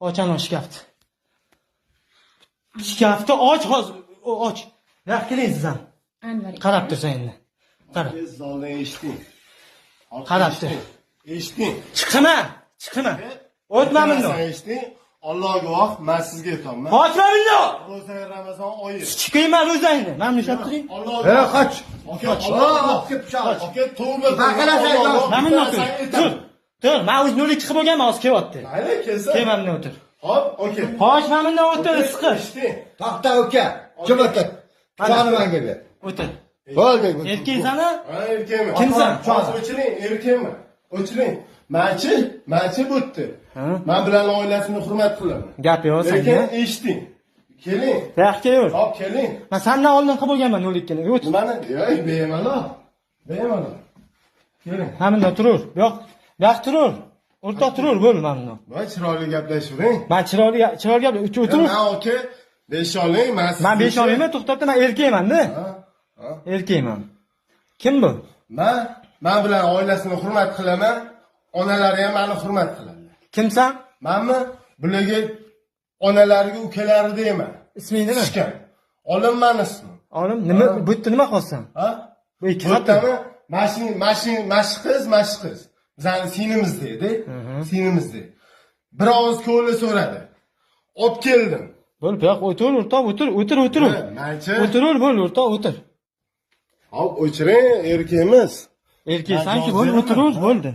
Och ana shkafni. Shkafni och hozir. Och. Yo'q, keling siz ham. Anvar. Qarab tursan endi. Qarab. Zaldan eshitding. Qarab tur. Eshitding. Chiqma. O'tma bunda. Sen eshitding. Alloh guvoh, men sizga aytaman. Qochma bunda. Ro'za Ramazon oyi. Chiqayman o'zingni. Men ushlab turing. Alloh. Qoch. Aka, tavba. Mana bunda tur. Tur, men o'z 02 qilib bo'lganman, hozir kelyapti. Mayli, kelsa. Kel mana bunda o'tir. Hop, okey. Qoch mana bunda o'tir, siqir. Eshitding. To'xta uka. Kim o'tdi? Qani menga ber. O'tir. Bo'ldi. Erkaksana? Ha, erkakman. Kimsan? Hozir o'chiring, erkakman. O'chiring. Manchi bo'tdi. Ha? Men bilan oilasini hurmat qilaman. Gap yo'q Lekin senga. eshitding. Keling. Yo'q, kelaver. Hop, keling. Men sendan oldin qilib bo'lganman 02 ni. O't. Nimani? Yo'q, bemalol. Keling. Ha bunda turur. Yo'q turur. O'rtoq turur, bo'l mana bunda. Voy, chiroyli gaplashavering. Men chiroyli gap o'tir. Men aka, besholing, men Men besholayman, to'xtatda men erkakman-da. Ha. Erkakman. Kim bu? Men bilan oilasini hurmat qilaman. Onalari ham meni hurmat qiladi. Kimsan? Menmi? Bularga onalariga ukalari deyman. Isming nima? Ishkan. Olimman ismi. Olim, nima bu yerda nima qilsan? Ha? Bu ikki Bo'tdami? Mashq qiz. Bizani sinimiz deydi. Sinimiz deydi. Bir og'iz ko'li so'radi. Olib keldim. Bo'l, bu yoq o'tir, o'rtoq, o'tir. Manchi. O'tir, bo'l, o'rtoq, o'tir. Hop, o'chiring, erkakmiz. Erkaksan-ki, bo'l, o'tir, bo'ldi.